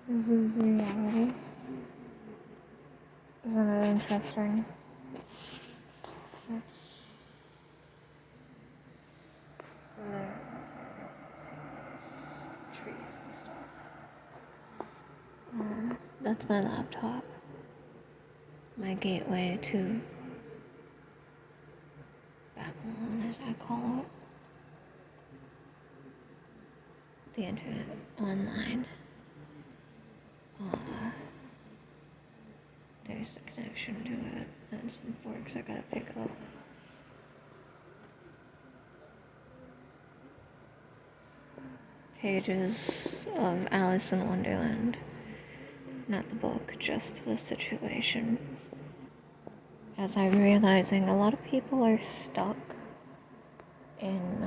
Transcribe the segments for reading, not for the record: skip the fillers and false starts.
This is reality. Isn't it interesting? It's there. Trees and stuff. That's my laptop. My gateway to Babylon, as I call it. The internet, online. There's the connection to it, and some forks I gotta pick up. Pages of Alice in Wonderland. Not the book, just the situation. As I'm realizing, a lot of people are stuck in,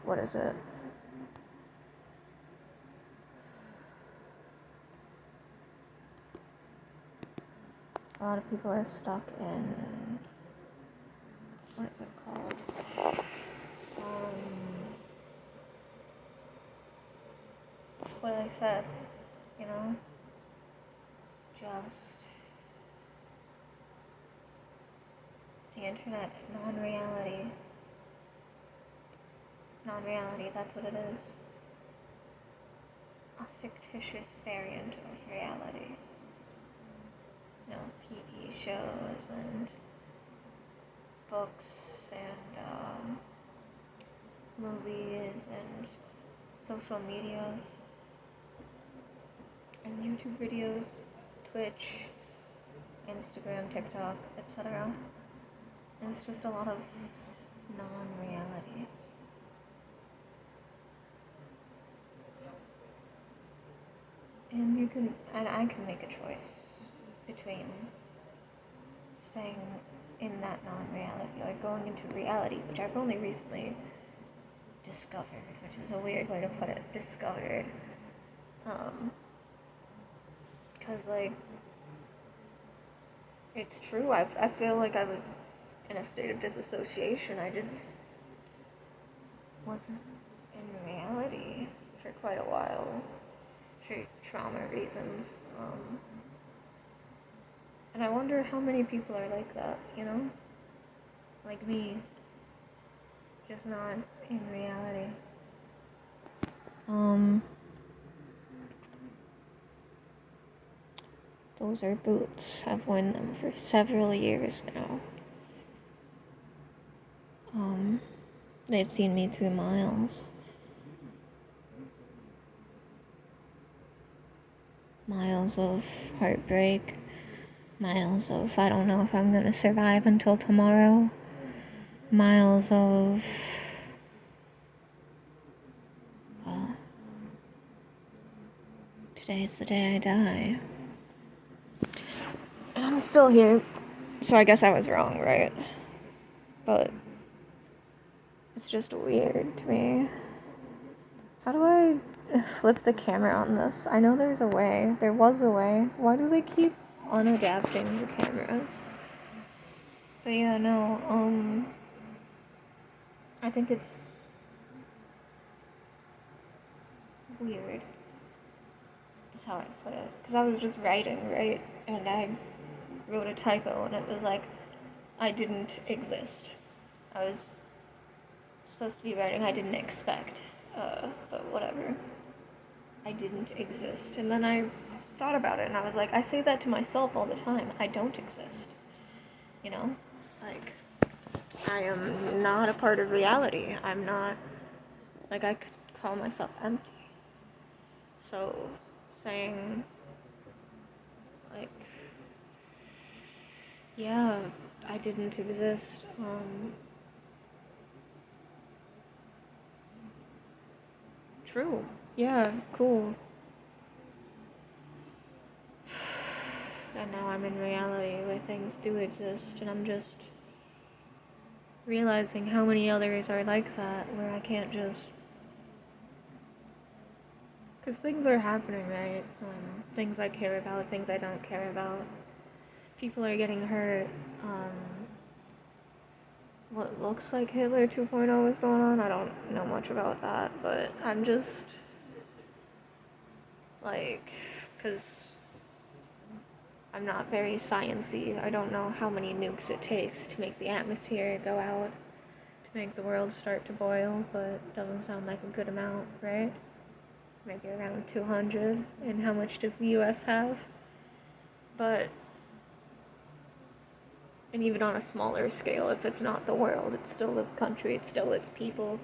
what is it? A lot of people are stuck in, what is it called? What I said, just the internet, non-reality. Non-reality, that's what it is. A fictitious variant of reality. TV shows and books and movies and social medias and YouTube videos, Twitch, Instagram, TikTok, etc. And it's just a lot of non-reality. And I can make a choice between staying in that non-reality or going into reality, which I've only recently discovered, which is a weird way to put it, discovered. Because, it's true, I feel like I was in a state of disassociation. I wasn't in reality for quite a while, for trauma reasons, and I wonder how many people are like that, like me, just not in reality. Those are boots. I've worn them for several years now. They've seen me through miles. Miles of heartbreak. Miles of, I don't know if I'm gonna survive until tomorrow. Miles of, today's the day I die. And I'm still here, so I guess I was wrong, right? But it's just weird to me. How do I flip the camera on this? I know there's a way. There was a way. Why do they keep unadapting the cameras? But yeah, no, I think it's weird, is how I put it. Because I was just writing, right? And I wrote a typo, and it was like, I didn't exist. I was supposed to be writing, I didn't expect, but whatever. I didn't exist. And then I thought about it, and I was like, I say that to myself all the time. I don't exist. I am not a part of reality. I'm not, I could call myself empty. So, saying, yeah, I didn't exist, true. Yeah, cool. And now I'm in reality where things do exist, and I'm just realizing how many others are like that, where I can't just... Because things are happening, right? Things I care about, things I don't care about. People are getting hurt. what looks like Hitler 2.0 is going on. I don't know much about that, but I'm just like, because I'm not very sciencey. I don't know how many nukes it takes to make the atmosphere go out, to make the world start to boil, but it doesn't sound like a good amount, right? Maybe around 200. And how much does the US have? But, and even on a smaller scale, if it's not the world, it's still this country, it's still its people,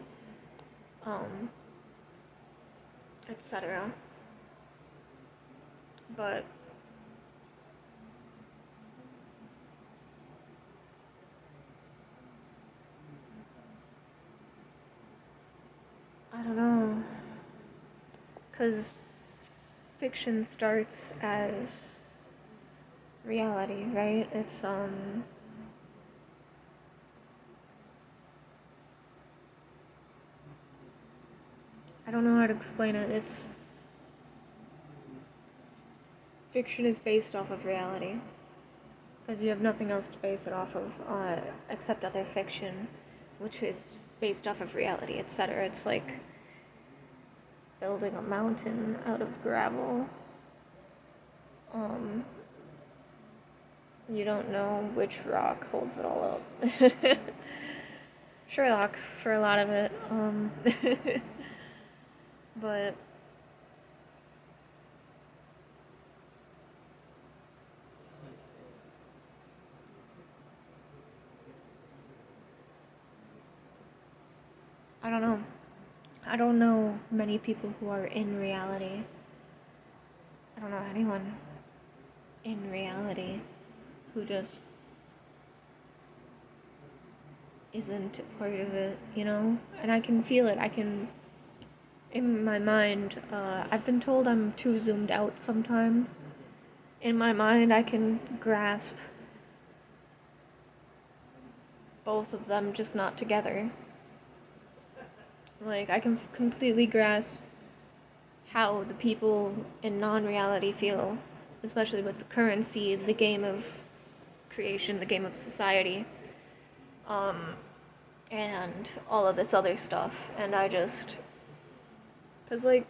etc. But I don't know, because fiction starts as reality, right? It's I don't know how to explain it. It's fiction is based off of reality, because you have nothing else to base it off of, except other fiction, which is based off of reality, etc. It's like building a mountain out of gravel. You don't know which rock holds it all up. Sherlock for a lot of it. But I don't know. I don't know many people who are in reality. I don't know anyone in reality who just isn't a part of it, you know? And I can feel it. I can, in my mind, I've been told I'm too zoomed out sometimes. In my mind, I can grasp both of them, just not together. Like, I can completely grasp how the people in non-reality feel, especially with the currency, the game of creation, the game of society, and all of this other stuff. And I just, cause like,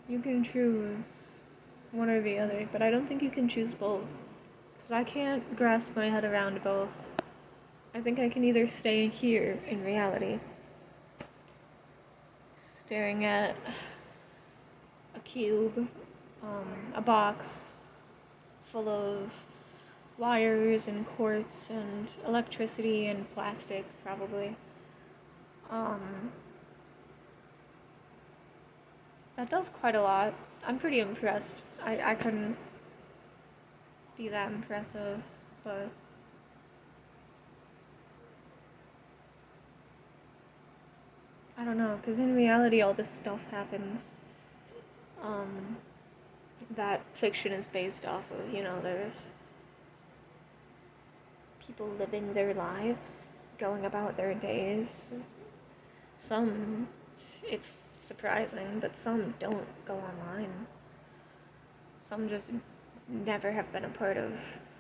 you can choose one or the other, but I don't think you can choose both. Because I can't grasp my head around both. I think I can either stay here in reality, staring at a cube, a box full of wires and quartz and electricity and plastic, probably. That does quite a lot. I'm pretty impressed. I couldn't be that impressive, but I don't know, because in reality all this stuff happens, that fiction is based off of, you know, there's people living their lives, going about their days. Some, it's surprising, but some don't go online. Some just never have been a part of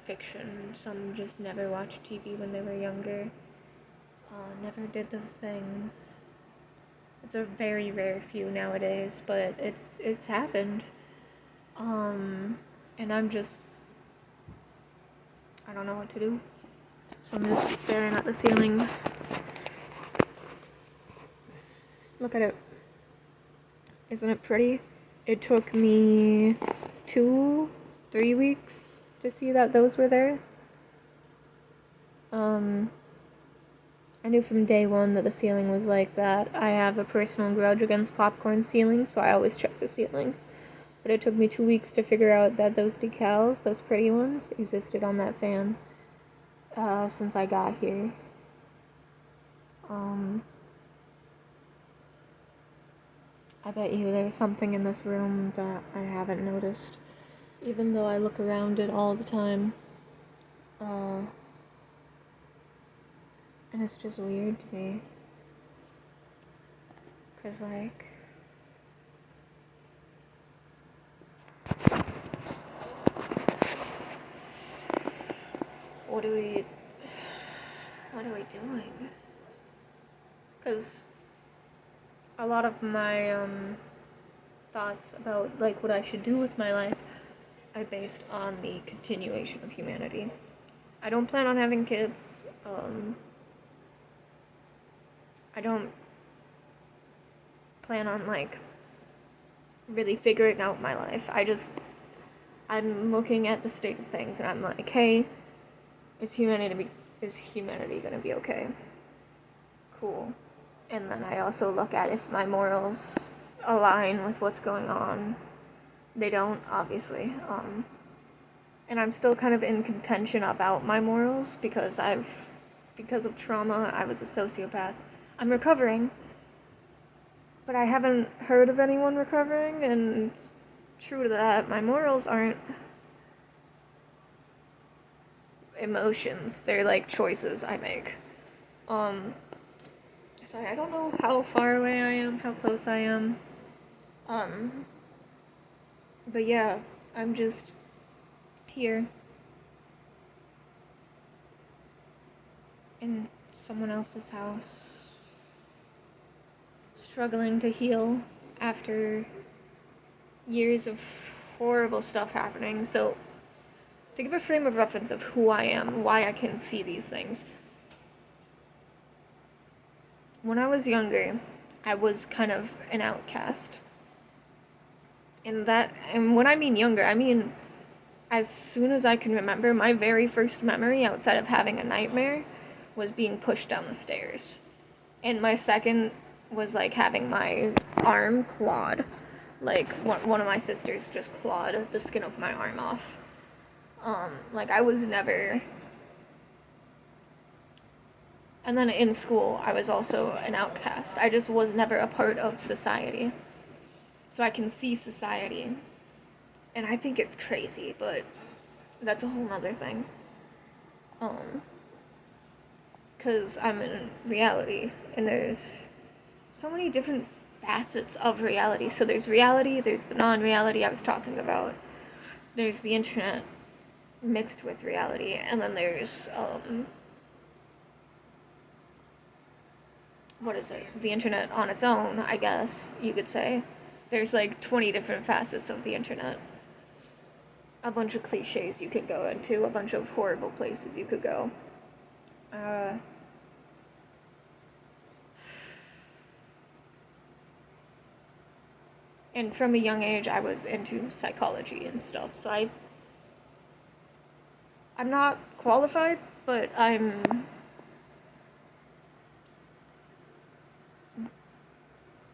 fiction. Some just never watched TV when they were younger. Never did those things. It's a very rare few nowadays, but it's happened. And I'm just, I don't know what to do. So I'm just staring at the ceiling. Look at it. Isn't it pretty? It took me 2-3 weeks to see that those were there. I knew from day one that the ceiling was like that. I have a personal grudge against popcorn ceilings, so I always check the ceiling. But it took me 2 weeks to figure out that those decals, those pretty ones, existed on that fan since I got here. I bet you there's something in this room that I haven't noticed, even though I look around it all the time. And it's just weird to me. 'Cause like, doing? Because a lot of my thoughts about like what I should do with my life are based on the continuation of humanity. I don't plan on having kids. I don't plan on like really figuring out my life. I'm looking at the state of things and I'm like, hey, is humanity gonna be okay? Cool. And then I also look at if my morals align with what's going on. They don't, obviously. And I'm still kind of in contention about my morals because of trauma, I was a sociopath. I'm recovering, but I haven't heard of anyone recovering, and true to that, my morals aren't emotions. They're like choices I make. Sorry, I don't know how far away I am, how close I am. But yeah, I'm just here in someone else's house, struggling to heal after years of horrible stuff happening. So, to give a frame of reference of who I am, why I can see these things. When I was younger, I was kind of an outcast. And when I mean younger, I mean as soon as I can remember, my very first memory outside of having a nightmare was being pushed down the stairs. And my second was like having my arm clawed. Like one of my sisters just clawed the skin of my arm off. Like I was never. And then in school, I was also an outcast. I just was never a part of society. So I can see society. And I think it's crazy, but that's a whole nother thing. Because I'm in reality, and there's so many different facets of reality. So there's reality, there's the non-reality I was talking about, there's the internet mixed with reality, and then there's, the internet on its own, I guess you could say. There's like 20 different facets of the internet. A bunch of cliches you could go into, a bunch of horrible places you could go. And from a young age, I was into psychology and stuff, so I'm not qualified, but I'm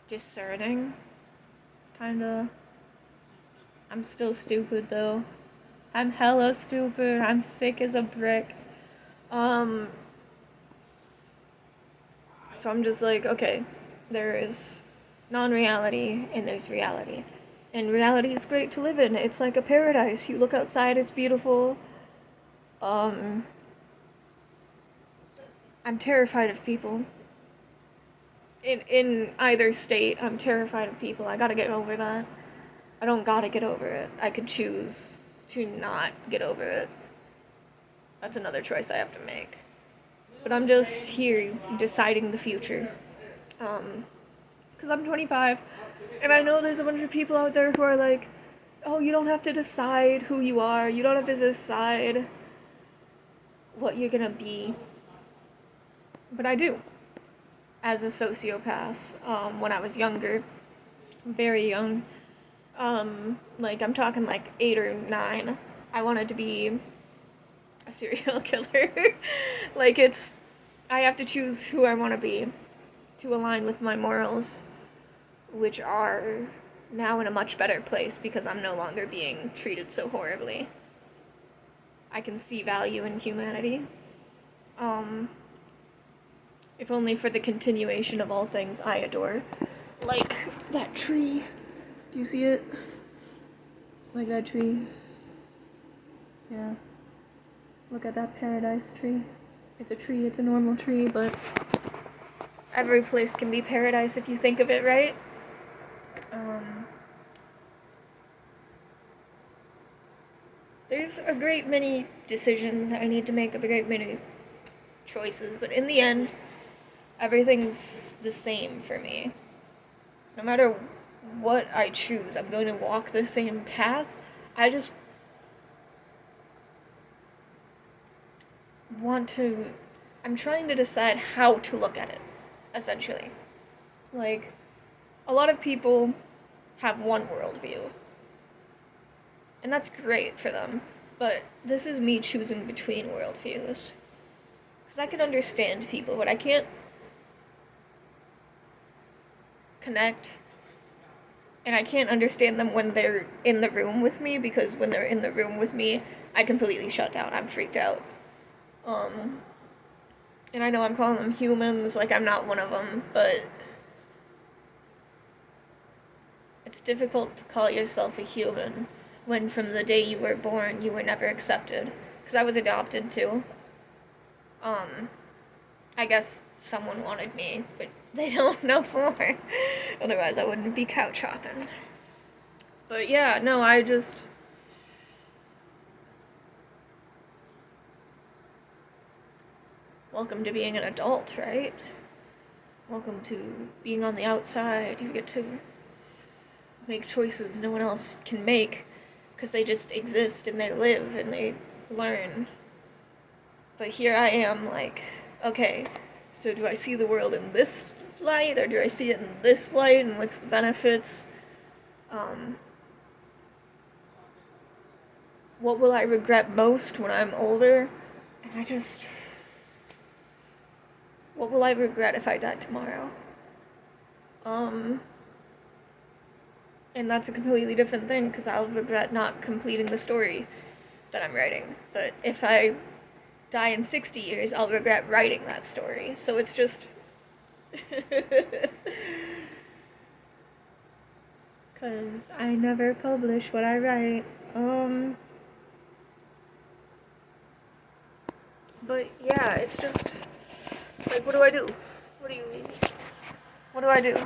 discerning, kinda. I'm still stupid, though. I'm hella stupid. I'm thick as a brick. So I'm just like, okay, there is non-reality and there's reality. And reality is great to live in. It's like a paradise. You look outside, it's beautiful. I'm terrified of people. In either state, I'm terrified of people. I gotta get over that. I don't gotta get over it. I could choose to not get over it. That's another choice I have to make. But I'm just here deciding the future. Because I'm 25, and I know there's a bunch of people out there who are like, oh, you don't have to decide who you are. You don't have to decide what you're gonna be. But I do. As a sociopath, when I was younger, very young, like I'm talking like 8 or 9, I wanted to be a serial killer. Like I have to choose who I want to be to align with my morals, which are now in a much better place because I'm no longer being treated so horribly. I can see value in humanity. If only for the continuation of all things I adore. Like that tree. Do you see it? Like that tree? Yeah. Look at that paradise tree. It's a tree, it's a normal tree, but every place can be paradise if you think of it right. There's a great many decisions I need to make, a great many choices, but in the end, everything's the same for me. No matter what I choose, I'm going to walk the same path. I just I'm trying to decide how to look at it, essentially. Like, a lot of people have one worldview, and that's great for them, but this is me choosing between worldviews. Because I can understand people, but I can't connect, and I can't understand them when they're in the room with me, because when they're in the room with me, I completely shut down. I'm freaked out. And I know I'm calling them humans, like I'm not one of them, but it's difficult to call yourself a human when from the day you were born you were never accepted. Because I was adopted too. I guess someone wanted me, but they don't know more. Otherwise I wouldn't be couch hopping. But yeah, no, welcome to being an adult, right? Welcome to being on the outside. You get to make choices no one else can make because they just exist and they live and they learn. But here I am, like, okay, so do I see the world in this light or do I see it in this light and what's the benefits? What will I regret most when I'm older? And what will I regret if I die tomorrow? And that's a completely different thing because I'll regret not completing the story that I'm writing. But if I die in 60 years, I'll regret writing that story. So it's just... Because I never publish what I write. But yeah, it's just... Like, what do I do? What do I do?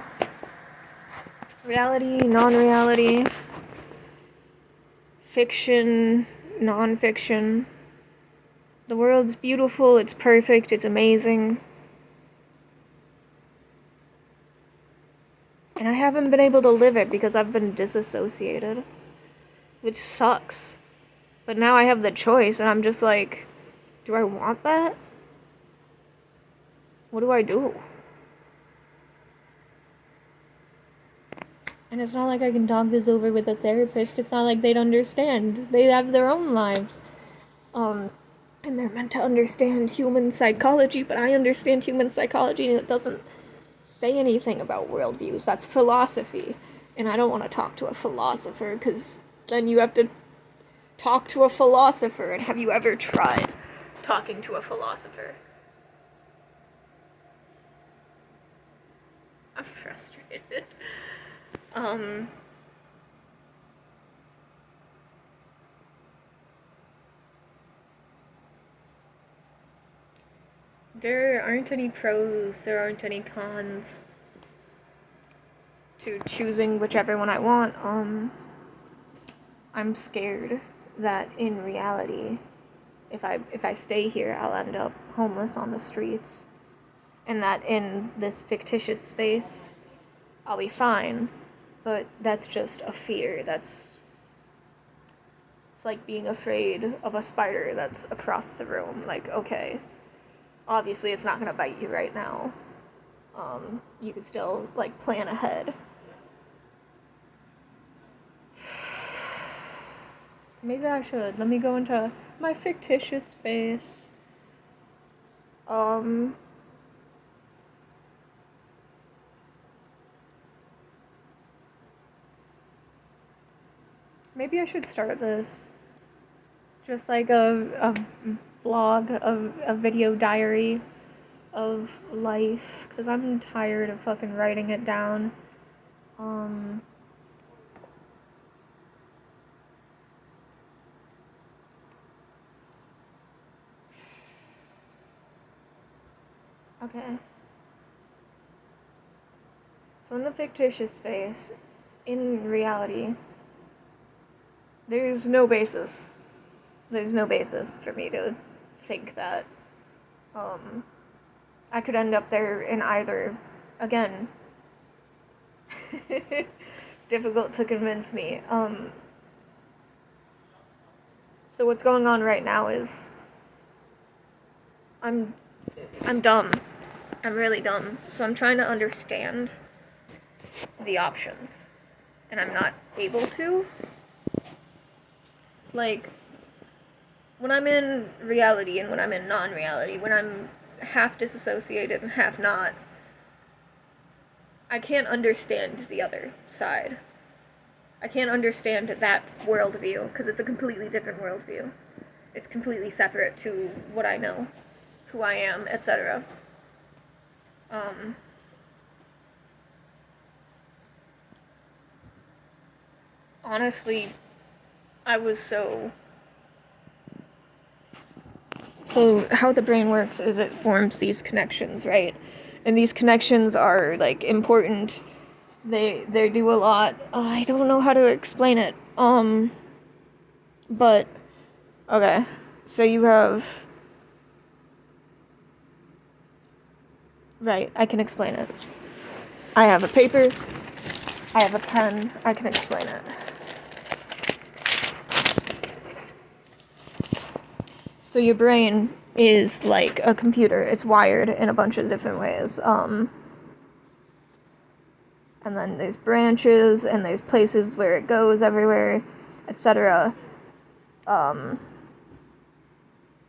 Reality, non-reality, fiction, non-fiction. The world's beautiful, it's perfect, it's amazing. And I haven't been able to live it because I've been disassociated, which sucks. But now I have the choice, and I'm just like, do I want that? What do I do? And it's not like I can talk this over with a therapist. It's not like they'd understand. They have their own lives. And they're meant to understand human psychology, but I understand human psychology and it doesn't say anything about worldviews. That's philosophy. And I don't want to talk to a philosopher because then you have to talk to a philosopher. And have you ever tried talking to a philosopher? I'm frustrated. There aren't any pros, there aren't any cons to choosing whichever one I want. I'm scared that in reality, if I stay here, I'll end up homeless on the streets, and that in this fictitious space, I'll be fine. But that's just a fear. It's like being afraid of a spider that's across the room. Like, okay, obviously it's not gonna bite you right now. You could still, like, plan ahead. Maybe I should. Let me go into my fictitious space. Maybe I should start this. Just like a vlog, a video diary of life. Because I'm tired of fucking writing it down. Okay. So in the fictitious space, in reality, there's no basis. There's no basis for me to think that I could end up there in either. Again, difficult to convince me. So what's going on right now is I'm dumb. I'm really dumb. So I'm trying to understand the options, and I'm not able to. Like, when I'm in reality and when I'm in non-reality, when I'm half disassociated and half not, I can't understand the other side. I can't understand that worldview because it's a completely different worldview. It's completely separate to what I know, who I am, etc. Honestly, I was so how the brain works is it forms these connections, right? And these connections are like important. They do a lot. I don't know how to explain it. But okay. So you have right, I can explain it. I have a paper. I have a pen. I can explain it. So your brain is like a computer. It's wired in a bunch of different ways. And then there's branches, and there's places where it goes everywhere, etc. And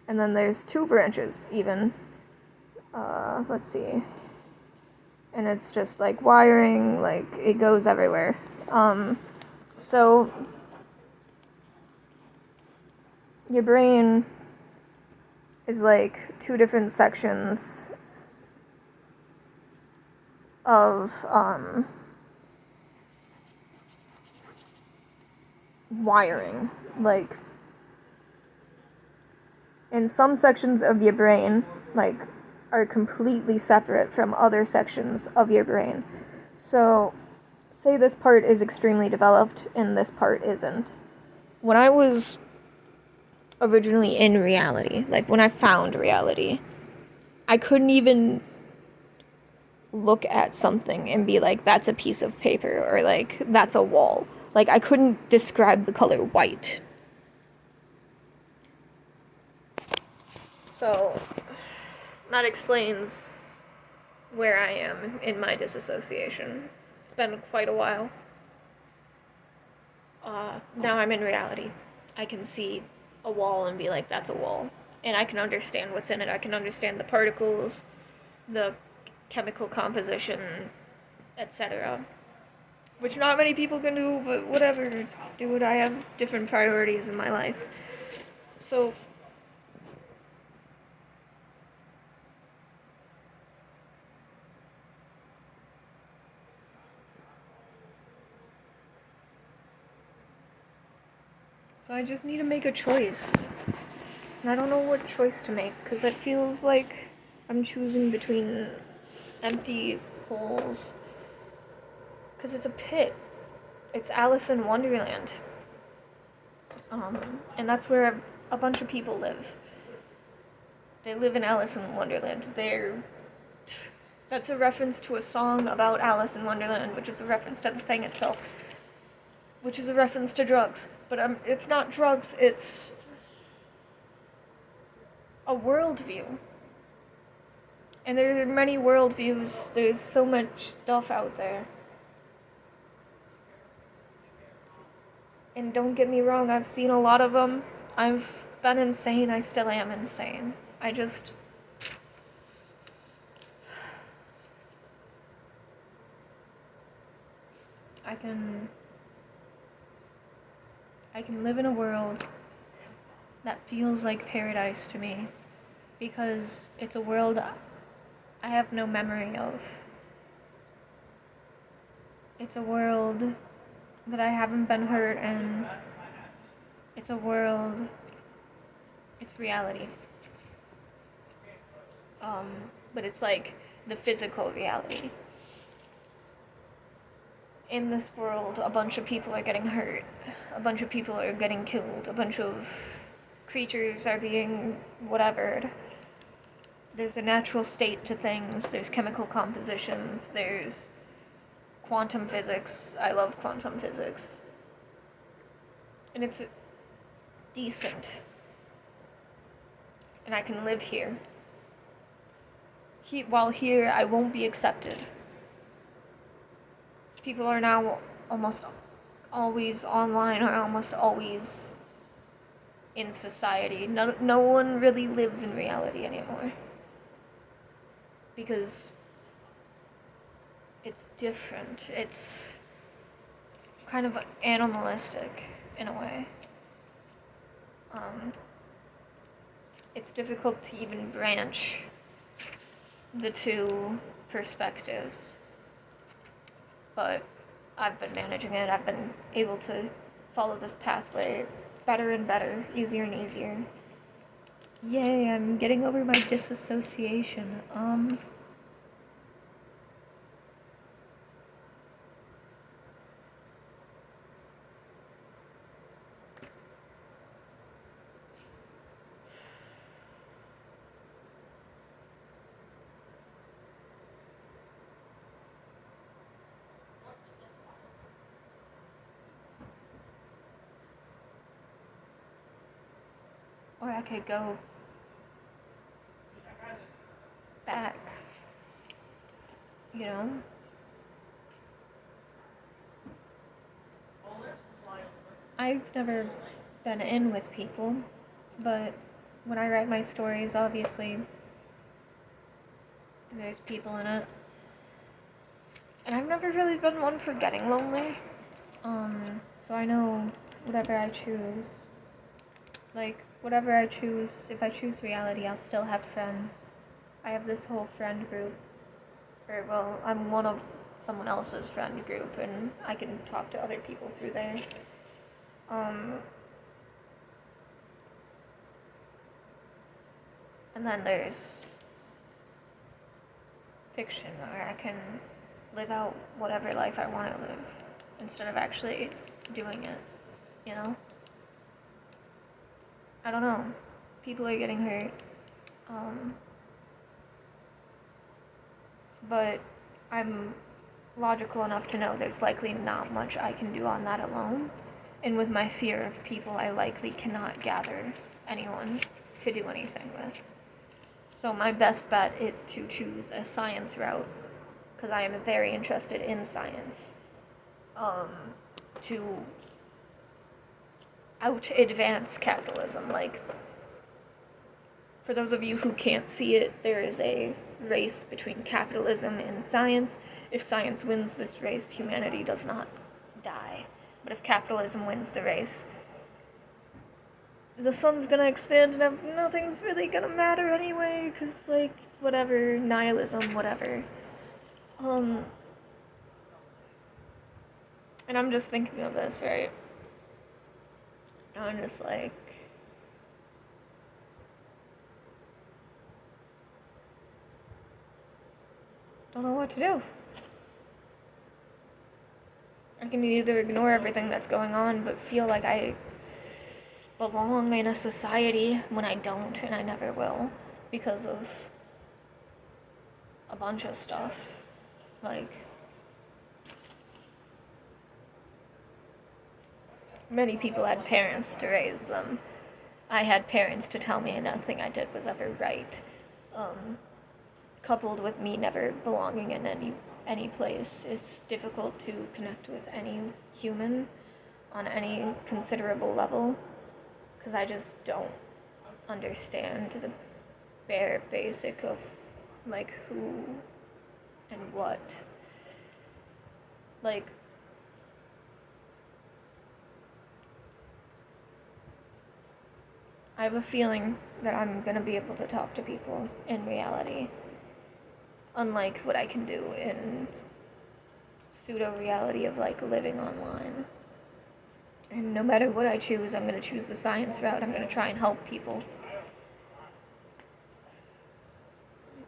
then there's two branches, even. Let's see. And it's just like wiring, like it goes everywhere. So your brain is like two different sections of wiring. Like, in some sections of your brain, like, are completely separate from other sections of your brain. So, say this part is extremely developed and this part isn't. When I was originally in reality, like when I found reality, I couldn't even look at something and be like, that's a piece of paper, or like, that's a wall. Like, I couldn't describe the color white. So, that explains where I am in my disassociation. It's been quite a while. Now I'm in reality. I can see a wall and be like, that's a wall. And I can understand what's in it. I can understand the particles, the chemical composition, etc. Which not many people can do, but whatever. Do it. I have different priorities in my life. So, I just need to make a choice. And I don't know what choice to make, because it feels like I'm choosing between empty holes. Because it's a pit. It's Alice in Wonderland. And that's where a bunch of people live. They live in Alice in Wonderland. That's a reference to a song about Alice in Wonderland, which is a reference to the thing itself, which is a reference to drugs. But it's not drugs, it's a worldview. And there are many worldviews. There's so much stuff out there. And don't get me wrong, I've seen a lot of them. I've been insane. I still am insane. I can live in a world that feels like paradise to me, because it's a world I have no memory of. It's a world that I haven't been hurt in. It's reality. But it's like the physical reality. In this world, a bunch of people are getting hurt. A bunch of people are getting killed. A bunch of creatures are being whatevered. there's a natural state to things, there's chemical compositions, there's quantum physics. I love quantum physics. And it's decent. And I can live here. While here, I won't be accepted. People are now almost always online or almost always in society. No one really lives in reality anymore. Because it's different. It's kind of animalistic in a way. It's difficult to even branch the two perspectives. But I've been managing it. I've been able to follow this pathway better and better, easier and easier. Yay, I'm getting over my disassociation. Or I could go back, you know? I've never been in with people, but when I write my stories, obviously, there's people in it. And I've never really been one for getting lonely. So I know whatever I choose, whatever I choose, if I choose reality, I'll still have friends. I have this whole friend group, I'm one of someone else's friend group, and I can talk to other people through there. And then there's fiction, where I can live out whatever life I want to live, instead of actually doing it, you know? I don't know. People are getting hurt. But I'm logical enough to know there's likely not much I can do on that alone. And with my fear of people, I likely cannot gather anyone to do anything with. So my best bet is to choose a science route, because I am very interested in science. To out-advance capitalism. For those of you who can't see it, there is a race between capitalism and science. If science wins this race, humanity does not die. But if capitalism wins the race, the sun's gonna expand and nothing's really gonna matter anyway, because, whatever, nihilism, whatever. And I'm just thinking of this, right? And I'm just don't know what to do. I can either ignore everything that's going on, but feel like I belong in a society when I don't, and I never will, because of a bunch of stuff. Many people had parents to raise them. I had parents to tell me nothing I did was ever right. Coupled with me never belonging in any place, it's difficult to connect with any human on any considerable level, because I just don't understand the bare basic of who and what. I have a feeling that I'm gonna be able to talk to people in reality, unlike what I can do in pseudo-reality of living online. And no matter what I choose, I'm gonna choose the science route. I'm gonna try and help people.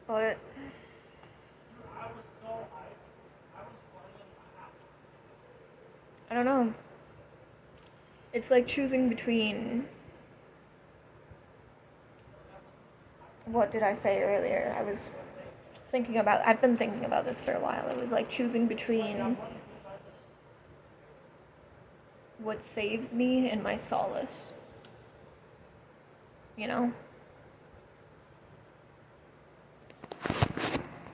But I don't know. It's like choosing between what did I say earlier? I've been thinking about this for a while. It was like choosing between what saves me and my solace. You know?